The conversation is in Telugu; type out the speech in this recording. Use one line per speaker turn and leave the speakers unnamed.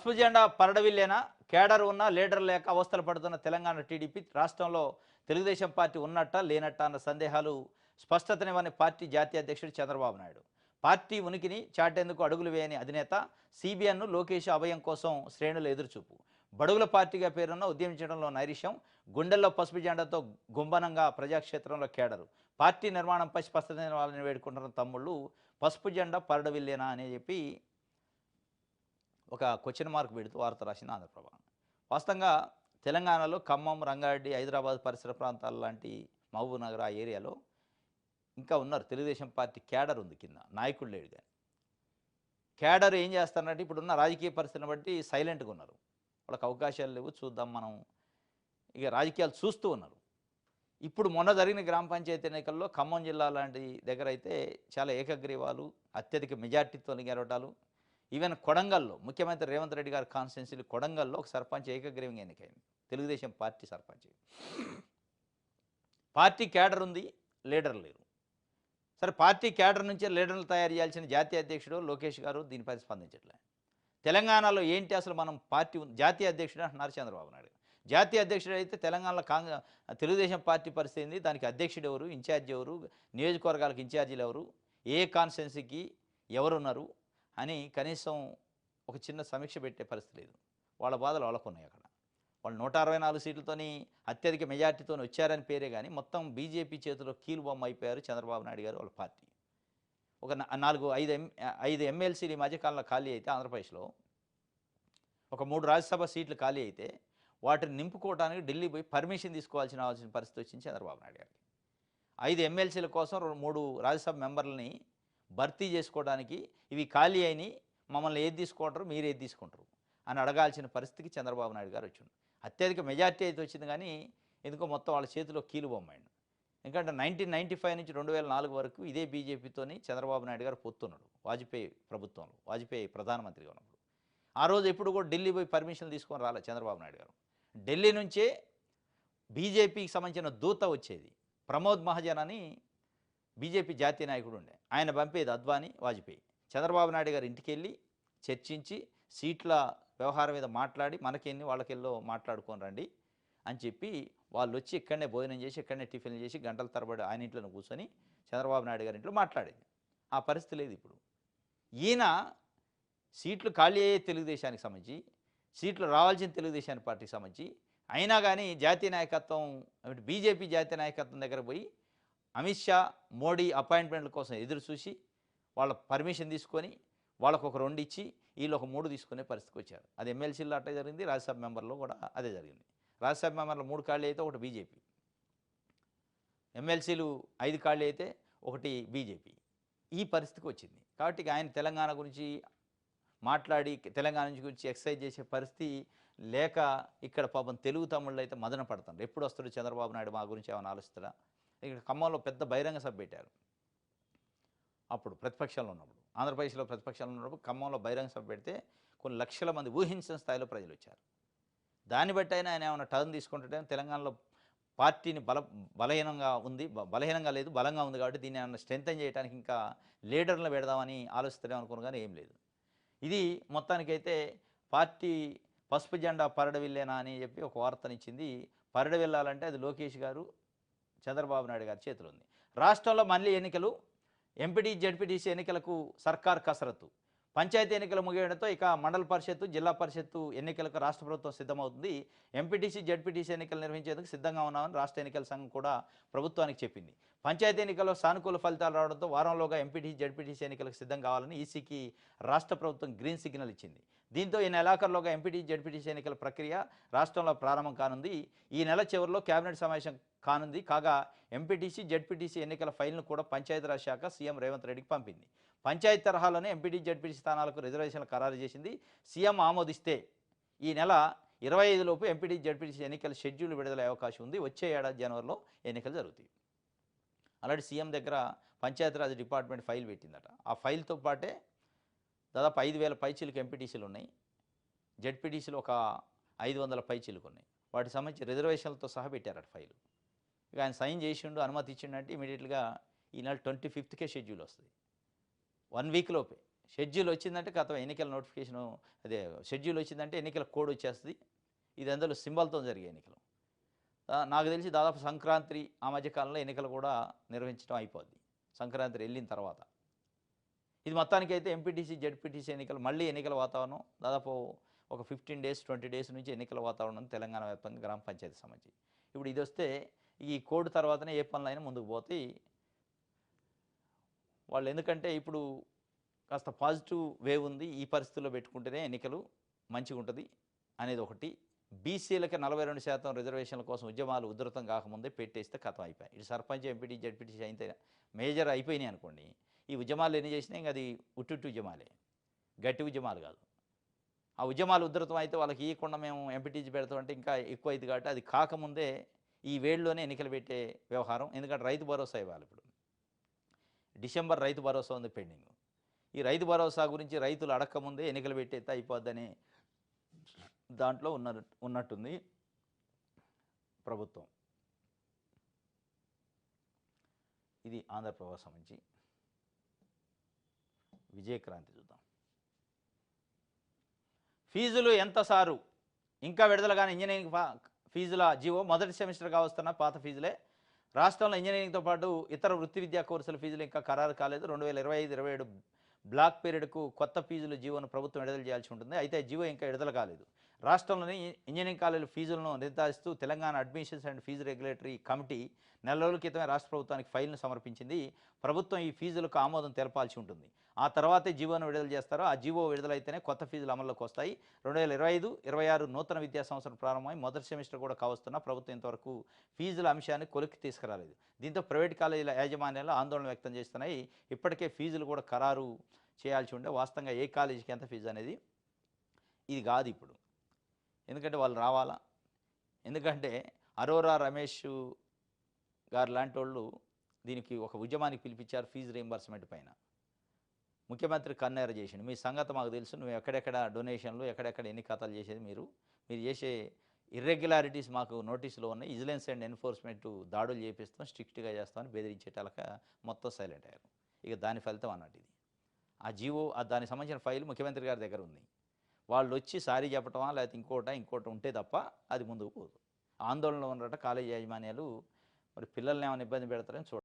పసుపు జెండా పరడవిల్లేనా కేడర్ ఉన్న లీడర్ లేక అవస్థలు పడుతున్న తెలంగాణ టీడీపీ రాష్ట్రంలో తెలుగుదేశం పార్టీ ఉన్నట్ట లేనట్ట అన్న సందేహాలు స్పష్టతనివ్వని పార్టీ జాతీయ అధ్యక్షుడు చంద్రబాబు నాయుడు పార్టీ ఉనికిని చాటేందుకు అడుగులు వేయని అధినేత సిబిఎన్ను లోకేష్ అభయం కోసం శ్రేణుల ఎదురుచూపు బడుగుల పార్టీగా పేరున్న ఉద్యమించడంలో నైరిష్యం గుండెల్లో పసుపు జెండాతో గుంబనంగా ప్రజాక్షేత్రంలో కేడరు పార్టీ నిర్మాణంపై స్పష్టత ఇవ్వాలని వేడుకుంటున్న తమ్ముళ్ళు పసుపు జెండా పరడవిల్లేనా అని చెప్పి ఒక క్వశ్చన్ మార్క్ పెడుతూ వార్త రాసింది ఆంధ్రప్రభ. వాస్తవంగా తెలంగాణలో ఖమ్మం, రంగారెడ్డి, హైదరాబాద్ పరిసర ప్రాంతాల లాంటి మహబూబ్ నగర్ ఆ ఏరియాలో ఇంకా ఉన్నారు. తెలుగుదేశం పార్టీ క్యాడర్ ఉంది, కింద నాయకుడు లేడు. కానీ క్యాడర్ ఏం చేస్తారంటే ఇప్పుడున్న రాజకీయ పరిస్థితిని బట్టి సైలెంట్గా ఉన్నారు. వాళ్ళకి అవకాశాలు లేవు, చూద్దాం మనం ఇక రాజకీయాలు చూస్తూ ఉన్నారు. ఇప్పుడు మొన్న జరిగిన గ్రామ పంచాయతీ ఎన్నికల్లో ఖమ్మం జిల్లా లాంటి దగ్గర అయితే చాలా ఏకగ్రీవాలు, అత్యధిక మెజార్టీతో గెలవటాలు. ఈవెన్ కొడంగల్లో ముఖ్యమంత్రి రేవంత్ రెడ్డి గారి కాన్స్టిట్యున్సీ కొడంగల్లో ఒక సర్పంచ్ ఏకగ్రీవంగా ఎన్నికైంది, Telugu Desam party sarpanch. Party cadre ఉంది, లీడర్ లేరు. సరే, పార్టీ క్యాడర్ నుంచే లీడర్లు తయారు చేయాల్సిన జాతీయ అధ్యక్షుడు లోకేష్ గారు దీనిపై స్పందించట్లే. తెలంగాణలో ఏంటి అసలు మనం పార్టీ జాతీయ అధ్యక్షుడు అంటున్నారు చంద్రబాబు నాయుడు. జాతీయ అధ్యక్షుడు అయితే తెలంగాణలో తెలుగుదేశం పార్టీ పరిస్థితి ఏంది, దానికి అధ్యక్షుడు ఎవరు, ఇన్ఛార్జ్ ఎవరు, నియోజకవర్గాలకు ఇన్ఛార్జీలు ఎవరు, ఏ కాన్స్టిట్యున్సీకి ఎవరున్నారు అని కనీసం ఒక చిన్న సమీక్ష పెట్టే పరిస్థితి లేదు. వాళ్ళ బాధలు వాళ్ళకు ఉన్నాయి. అక్కడ వాళ్ళు 164 సీట్లతోని అత్యధిక మెజార్టీతో వచ్చారని పేరే కానీ మొత్తం బీజేపీ చేతిలో కీలు బొమ్మ అయిపోయారు చంద్రబాబు నాయుడు గారు, వాళ్ళ పార్టీ. ఒక 5 ఎమ్మెల్సీలు ఈ మధ్యకాలంలో ఖాళీ అయితే ఆంధ్రప్రదేశ్లో, ఒక 3 రాజ్యసభ సీట్లు ఖాళీ అయితే వాటిని నింపుకోవడానికి ఢిల్లీ పోయి పర్మిషన్ తీసుకోవాల్సిన పరిస్థితి వచ్చింది చంద్రబాబు నాయుడు గారికి. 5 ఎమ్మెల్సీల కోసం 3 రాజ్యసభ మెంబర్లని భర్తీ చేసుకోవడానికి ఇవి ఖాళీ అయినాయి, మమ్మల్ని ఏది తీసుకుంటారు, మీరు ఏది తీసుకుంటారు అని అడగాల్సిన పరిస్థితికి చంద్రబాబు నాయుడు గారు వచ్చింది. అత్యధిక మెజార్టీ అయితే వచ్చింది, కానీ ఎందుకో మొత్తం వాళ్ళ చేతిలో కీలు బొమ్మాయండి. ఎందుకంటే 1995 నుంచి 2004 వరకు ఇదే బీజేపీతోని చంద్రబాబు నాయుడు గారు పొత్తున్నాడు వాజ్పేయి ప్రభుత్వంలో, వాజ్పేయి ప్రధానమంత్రిగా ఉన్నప్పుడు. ఆ రోజు ఎప్పుడు కూడా ఢిల్లీ పోయి పర్మిషన్ తీసుకొని రాలేదు చంద్రబాబు నాయుడు గారు. ఢిల్లీ నుంచే బీజేపీకి సంబంధించిన దూత వచ్చేది, ప్రమోద్ మహాజన్ అని బీజేపీ జాతీయ నాయకుడు ఉండే, ఆయన పంపేది అద్వానీ, వాజ్పేయి. చంద్రబాబు నాయుడు గారు ఇంటికి వెళ్ళి చర్చించి సీట్ల వ్యవహారం మీద మాట్లాడి మనకెన్ని వాళ్ళకెళ్ళో మాట్లాడుకొని రండి అని చెప్పి వాళ్ళు వచ్చి ఇక్కడనే భోజనం చేసి ఇక్కడనే టిఫిన్లు చేసి గంటల తరబడి ఆయన ఇంట్లో కూర్చొని చంద్రబాబు నాయుడు గారి ఇంట్లో మాట్లాడేది. ఆ పరిస్థితి లేదు ఇప్పుడు. ఈయన సీట్లు ఖాళీ అయ్యే తెలుగుదేశానికి సంబంధించి, సీట్లు రావాల్సిన తెలుగుదేశానికి పార్టీకి సంబంధించి అయినా కానీ జాతీయ నాయకత్వం బీజేపీ జాతీయ నాయకత్వం దగ్గర పోయి అమిత్ షా, మోడీ అపాయింట్మెంట్ల కోసం ఎదురు చూసి వాళ్ళ పర్మిషన్ తీసుకొని వాళ్ళకు ఒక 2 ఇచ్చి వీళ్ళు ఒక 3 తీసుకునే పరిస్థితికి వచ్చారు. అది ఎమ్మెల్సీలో అట్టే జరిగింది, రాజ్యసభ మెంబర్లో కూడా అదే జరిగింది. రాజ్యసభ మెంబర్లు 3 ఖాళీ అయితే ఒకటి బీజేపీ, ఎమ్మెల్సీలు 5 ఖాళీ అయితే ఒకటి బీజేపీ. ఈ పరిస్థితికి వచ్చింది. కాబట్టి ఆయన తెలంగాణ గురించి మాట్లాడి తెలంగాణ గురించి ఎక్సర్సైజ్ చేసే పరిస్థితి లేక ఇక్కడ పాపం తెలుగు తమ్ముళ్ళు అయితే మదన పడతారు. ఎప్పుడు వస్తాడు చంద్రబాబు నాయుడు మా గురించి ఏమైనా ఆలోచిస్తాడా. ఇక్కడ ఖమ్మంలో పెద్ద బహిరంగ సభ పెట్టారు. అప్పుడు ప్రతిపక్షంలో ఉన్నప్పుడు, ఆంధ్రప్రదేశ్లో ప్రతిపక్షంలో ఉన్నప్పుడు ఖమ్మంలో బహిరంగ సభ పెడితే కొన్ని లక్షల మంది ఊహించిన స్థాయిలో ప్రజలు వచ్చారు. దాన్ని బట్టి అయినా ఆయన ఏమైనా టర్న్ తీసుకుంటే తెలంగాణలో పార్టీని బలహీనంగా ఉంది, బలహీనంగా లేదు, బలంగా ఉంది. కాబట్టి దీన్ని ఏమైనా స్ట్రెంథెన్ చేయడానికి ఇంకా లీడర్లను పెడదామని ఆలోచిస్తారేమో అనుకున్నాను, కానీ ఏం లేదు. ఇది మొత్తానికైతే పార్టీ పసుపు జెండా పరడవిల్లేనా అని చెప్పి ఒక వార్తనిచ్చింది. పరడవిల్లాలంటే అది లోకేష్ గారు, చంద్రబాబు నాయుడు గారి చేతిలో ఉంది. రాష్ట్రంలో మళ్ళీ ఎన్నికలు, ఎంపీటీ జడ్పీటీసీ ఎన్నికలకు సర్కార్ కసరత్తు. పంచాయతీ ఎన్నికలు ముగియడంతో ఇక మండల పరిషత్తు, జిల్లా పరిషత్తు ఎన్నికలకు రాష్ట్ర ప్రభుత్వం సిద్ధమవుతుంది. ఎంపీటీసీ జడ్పీటీసీ ఎన్నికలు నిర్వహించేందుకు సిద్ధంగా ఉన్నామని రాష్ట్ర ఎన్నికల సంఘం కూడా ప్రభుత్వానికి చెప్పింది. పంచాయతీ ఎన్నికల్లో సానుకూల ఫలితాలు రావడంతో వారంలోగా ఎంపీటీసీ జడ్పీటీసీ ఎన్నికలకు సిద్ధం కావాలని ఈసీకి రాష్ట్ర ప్రభుత్వం గ్రీన్ సిగ్నల్ ఇచ్చింది. దీంతో ఈ నెలాఖరులోగా ఎంపీటీసీ జడ్పీటీసీ ఎన్నికల ప్రక్రియ రాష్ట్రంలో ప్రారంభం కానుంది. ఈ నెల చివరిలో కేబినెట్ సమావేశం కానుంది. కాగా ఎంపీటీసీ జడ్పీటీసీ ఎన్నికల ఫైల్ను కూడా పంచాయతీరాజ్ శాఖ సీఎం రేవంత్ రెడ్డికి పంపింది. పంచాయతీ తరహాలోనే ఎంపీటీసీ జడ్పీటీసీ స్థానాలకు రిజర్వేషన్లు ఖరారు చేసింది. సీఎం ఆమోదిస్తే ఈ నెల 25 లోపు ఎంపీటీసీ జడ్పీటీసీ ఎన్నికల షెడ్యూల్ విడుదలయ్యే అవకాశం ఉంది. వచ్చే ఏడాది జనవరిలో ఎన్నికలు జరుగుతాయి. ఆల్రెడీ సీఎం దగ్గర పంచాయతీరాజ్ డిపార్ట్మెంట్ ఫైల్ పెట్టిందట. ఆ ఫైల్తో పాటే దాదాపు 5,000 పైచీలకు ఎంపీటీసీలు ఉన్నాయి, జడ్పీటీసీలు ఒక 500 పైచీలకు ఉన్నాయి. వాటికి సంబంధించి రిజర్వేషన్లతో సహా పెట్టారట ఫైలు. ఇక ఆయన సైన్ చేసిండు, అనుమతి ఇచ్చిండంటే ఇమీడియట్గా ఈ నెల 25కే షెడ్యూల్ వస్తుంది. 1 వీక్ లోపే షెడ్యూల్ వచ్చిందంటే కథం ఎన్నికల నోటిఫికేషను, అదే షెడ్యూల్ వచ్చిందంటే ఎన్నికల కోడ్ వచ్చేస్తుంది. ఇది అందులో సింబల్తో జరిగే ఎన్నికలు. నాకు తెలిసి దాదాపు సంక్రాంతి ఆ మధ్య కాలంలో ఎన్నికలు కూడా నిర్వహించడం అయిపోద్ది, సంక్రాంతి వెళ్ళిన తర్వాత. ఇది మొత్తానికైతే ఎంపీటీసీ జెడ్పీటీసీ ఎన్నికలు మళ్ళీ ఎన్నికల వాతావరణం దాదాపు ఒక 15 డేస్ 20 డేస్ నుంచి ఎన్నికల వాతావరణం తెలంగాణ వ్యాప్తంగా గ్రామ పంచాయతీ సంబంధించి. ఇప్పుడు ఇది వస్తే ఈ కోడ్ తర్వాతనే ఏ పనులైనా ముందుకు పోతాయి వాళ్ళు. ఎందుకంటే ఇప్పుడు కాస్త పాజిటివ్ వేవ్ ఉంది, ఈ పరిస్థితుల్లో పెట్టుకుంటేనే ఎన్నికలు మంచిగా ఉంటుంది అనేది ఒకటి. బీసీలకి 42% రిజర్వేషన్ల కోసం ఉద్యమాలు ఉధృతం కాకముందే పెట్టేస్తే కథం అయిపోయాయి. ఇటు సర్పంచ్ ఎంపీటీ జెడ్పీటీసీ అయితే మేజర్ అయిపోయినాయి అనుకోండి, ఈ ఉద్యమాలు ఎన్ని చేసినా ఇంకా అది ఉట్టి ఉద్యమాలే, గట్టి ఉద్యమాలు కాదు. ఆ ఉద్యమాలు ఉధృతం అయితే వాళ్ళకి ఇవ్వకుండా మేము ఎంపీటీసీ పెడతామంటే ఇంకా ఎక్కువ అయింది. కాబట్టి అది కాకముందే ఈ వేళ్ళలోనే ఎన్నికలు పెట్టే వ్యవహారం. ఎందుకంటే రైతు భరోసా ఇవ్వాలి. ఇప్పుడు డిసెంబర్ రైతు భరోసా ఉంది పెండింగ్. ఈ రైతు భరోసా గురించి రైతులు అడక్కముందే ఎన్నికలు పెట్టేస్తే అయిపోద్దని దాంట్లో ఉన్నట్టుంది ప్రభుత్వం. ఇది ఆంధ్రప్రదేశ్ సంబంధించి విజయక్రాంతి చూద్దాం. ఫీజులు ఎంత సారు ఇంకా విడుదల కానీ ఇంజనీరింగ్ ఫీజుల జీవో మొదటి సెమిస్టర్గా వస్తున్న పాత ఫీజులే. రాష్ట్రంలో ఇంజనీరింగ్తో పాటు ఇతర వృత్తి విద్యా కోర్సుల ఫీజులు ఇంకా ఖరారు కాలేదు. 2025-27 బ్లాక్ పీరియడ్కు కొత్త ఫీజులు జీవోను ప్రభుత్వం విడుదల చేయాల్సి ఉంటుంది. అయితే జీవో ఇంకా విడుదల కాలేదు. రాష్ట్రంలోని ఇంజనీరింగ్ కాలేజీల ఫీజులను నిర్ధారిస్తూ Telangana admissions and fee regulatory committee నెల రోజుల క్రితమే రాష్ట్ర ప్రభుత్వానికి ఫైల్ను సమర్పించింది. ప్రభుత్వం ఈ ఫీజులకు ఆమోదం తెలపాల్సి ఉంటుంది. ఆ తర్వాతే జీవోను విడుదల చేస్తారో. ఆ జీవో విడుదలైతేనే కొత్త ఫీజులు అమల్లోకి వస్తాయి. 2025-26 నూతన విద్యా సంవత్సరం ప్రారంభమై మొదటి సెమిస్టర్ కూడా కావస్తున్నా ప్రభుత్వం ఇంతవరకు ఫీజుల అంశాన్ని కొలిక్కి తీసుకురాలేదు. దీంతో ప్రైవేట్ కాలేజీల యాజమాన్యాలు ఆందోళన వ్యక్తం చేస్తున్నాయి. ఇప్పటికే ఫీజులు కూడా ఖరారు చేయాల్సి ఉండే. వాస్తవంగా ఏ కాలేజీకి ఎంత ఫీజు అనేది ఇది కాదు ఇప్పుడు, ఎందుకంటే వాళ్ళు రావాలా. ఎందుకంటే అరోరా రమేష్ గారు లాంటి వాళ్ళు దీనికి ఒక ఉద్యమానికి పిలిపించారు ఫీజు రీయింబర్స్మెంట్ పైన. ముఖ్యమంత్రి కన్నేర చేసిండు. మీ సంగతి మాకు తెలుసు, నువ్వు ఎక్కడెక్కడ డొనేషన్లు ఎక్కడెక్కడ ఎన్ని ఖాతాలు చేసేది మీరు చేసే ఇర్రెగ్యులారిటీస్ మాకు నోటీసులో ఉన్నాయి. విజిలెన్స్ అండ్ ఎన్ఫోర్స్మెంట్ దాడులు చేపిస్తాం, స్ట్రిక్ట్గా చేస్తామని బెదిరించేటాలక మొత్తం సైలెంట్ అయ్యారు. ఇక దాని ఫలితం అన్నట్టు ఇది. ఆ జీవో దానికి సంబంధించిన ఫైల్ ముఖ్యమంత్రి గారి దగ్గర ఉంది. వాళ్ళు వచ్చి సారీ చెప్పటమా లేకపోతే ఇంకోటి ఉంటే తప్ప అది ముందుకు పోదు. ఆందోళనలో ఉన్నట కాలేజీ యాజమాన్యాలు. మరి పిల్లల్ని ఏమైనా ఇబ్బంది పెడతారని చూడాలి.